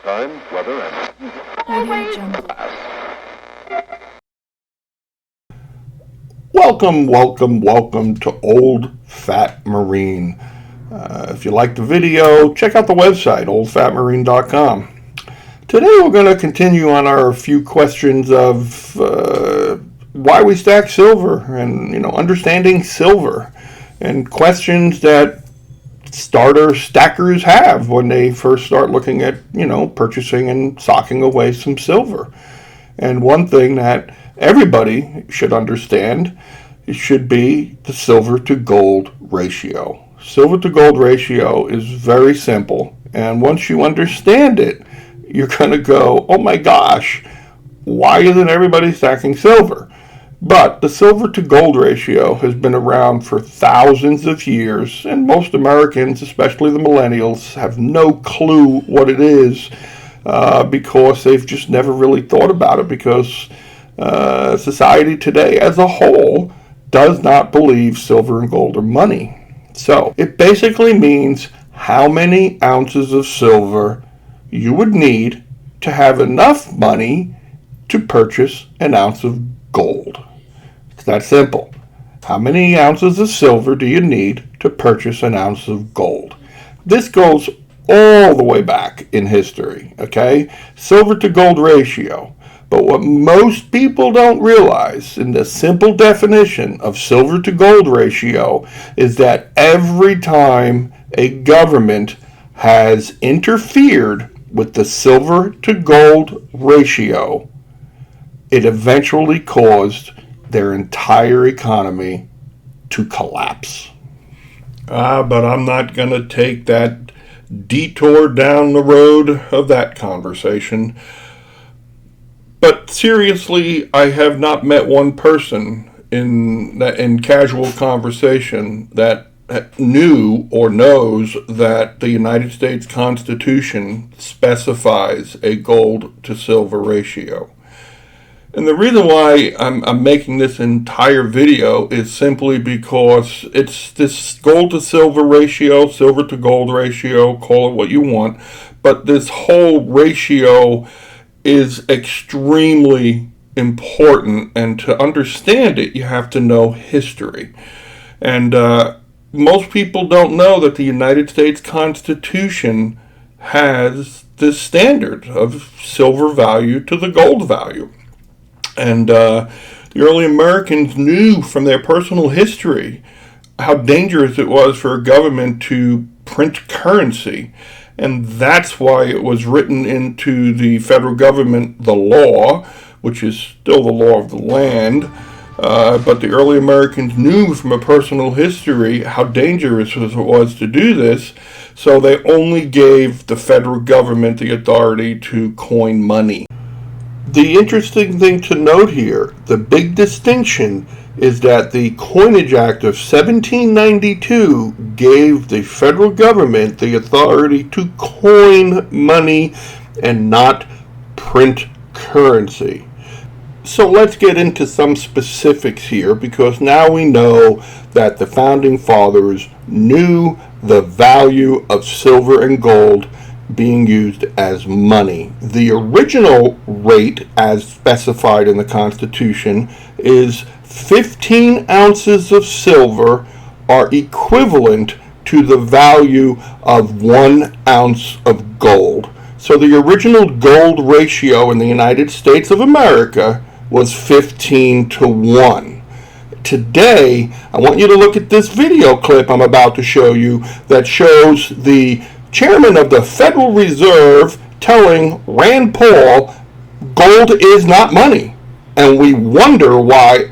Time, weather, and Audio Jungle. Welcome to Old Fat Marine. If you like the video, check out the website, oldfatmarine.com. Today we're going to continue on our few questions of why we stack silver and, understanding silver, and questions that stackers have when they first start looking at, purchasing and socking away some silver. And one thing that everybody should understand should be the silver to gold ratio. Silver to gold ratio is very simple, and once you understand it, you're going to go, oh my gosh, why isn't everybody stacking silver? But the silver to gold ratio has been around for thousands of years, and most Americans, especially the millennials, have no clue what it is because they've just never really thought about it, because society today as a whole does not believe silver and gold are money. So it basically means how many ounces of silver you would need to have enough money to purchase an ounce of gold. It's that simple. How many ounces of silver do you need to purchase an ounce of gold? This goes all the way back in history, okay? Silver to gold ratio. But what most people don't realize in the simple definition of silver to gold ratio is that every time a government has interfered with the silver to gold ratio, it eventually caused their entire economy to collapse. But I'm not going to take that detour down the road of that conversation. But seriously, I have not met one person in casual conversation that knew or knows that the United States Constitution specifies a gold to silver ratio. And the reason why I'm making this entire video is simply because it's this gold to silver ratio, silver to gold ratio, call it what you want, but this whole ratio is extremely important, and to understand it, you have to know history. And most people don't know that the United States Constitution has this standard of silver value to the gold value. And the early Americans knew from their personal history how dangerous it was for a government to print currency. And that's why it was written into the federal government, the law, which is still the law of the land. But the early Americans knew from a personal history how dangerous it was to do this, so they only gave the federal government the authority to coin money. The interesting thing to note here, the big distinction, is that the Coinage Act of 1792 gave the federal government the authority to coin money and not print currency. So let's get into some specifics here, because now we know that the founding fathers knew the value of silver and gold being used as money. The original rate, as specified in the Constitution, is 15 ounces of silver are equivalent to the value of 1 ounce of gold. So the original gold ratio in the United States of America was 15 to 1. Today, I want you to look at this video clip I'm about to show you that shows the chairman of the Federal Reserve telling Rand Paul gold is not money. And we wonder why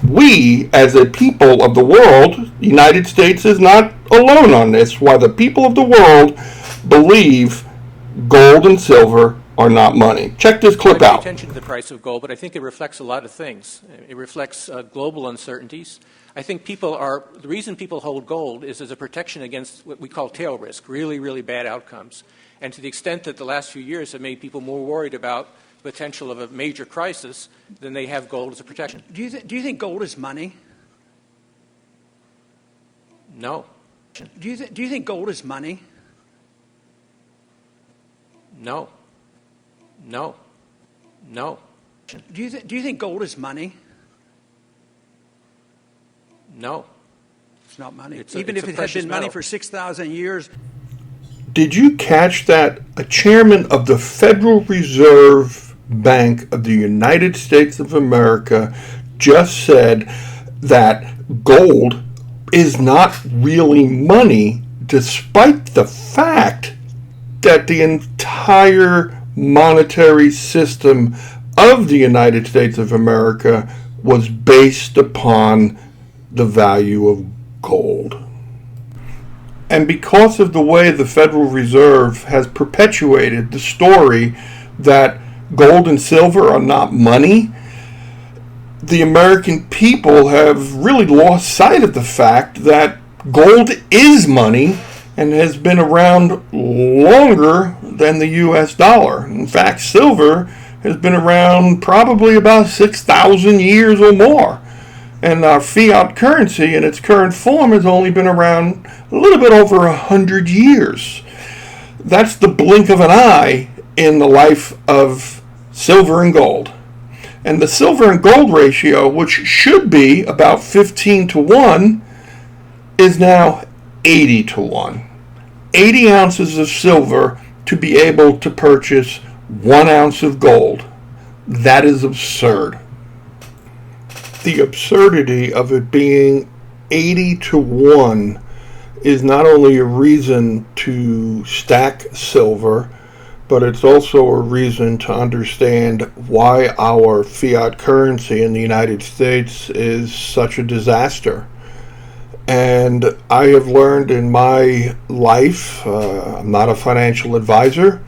we as a people of the world, the United States is not alone on this, why the people of the world believe gold and silver are not money. Check this clip out. Attention to the price of gold, but I think it reflects a lot of things. It reflects global uncertainties. I think the reason people hold gold is as a protection against what we call tail risk, really, really bad outcomes. And to the extent that the last few years have made people more worried about the potential of a major crisis than they have gold as a protection. Do you think gold is money? No. Do you think gold is money? No. No. No. Do you think gold is money? No. It's not money. It's Even a if it had precious been money metal. for 6,000 years. Did you catch that? A chairman of the Federal Reserve Bank of the United States of America just said that gold is not really money, despite the fact that the entire monetary system of the United States of America was based upon the value of gold. And because of the way the Federal Reserve has perpetuated the story that gold and silver are not money, the American people have really lost sight of the fact that gold is money and has been around longer than the US dollar. In fact, silver has been around probably about 6,000 years or more. And our fiat currency in its current form has only been around a little bit over 100 years. That's the blink of an eye in the life of silver and gold. And the silver and gold ratio, which should be about 15 to 1, is now 80 to 1. 80 ounces of silver to be able to purchase 1 ounce of gold. That is absurd. The absurdity of it being 80 to 1 is not only a reason to stack silver, but it's also a reason to understand why our fiat currency in the United States is such a disaster. And I have learned in my life, I'm not a financial advisor,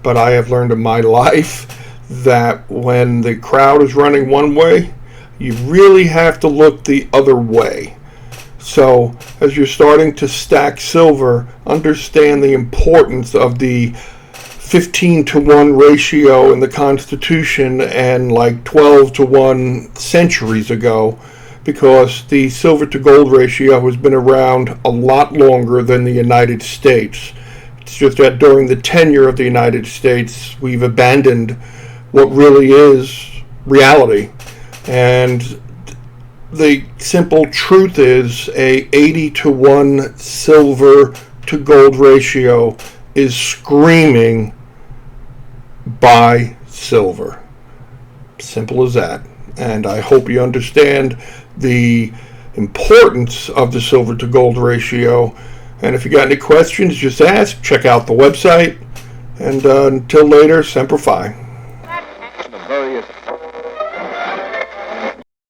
but I have learned in my life that when the crowd is running one way, you really have to look the other way. So as you're starting to stack silver, understand the importance of the 15 to 1 ratio in the Constitution and like 12 to 1 centuries ago, because the silver to gold ratio has been around a lot longer than the United States. It's just that during the tenure of the United States, we've abandoned what really is reality. And the simple truth is a 80 to 1 silver to gold ratio is screaming buy silver. Simple as that. And I hope you understand the importance of the silver to gold ratio. And if you got any questions, just ask. Check out the website. And until later, Semper Fi.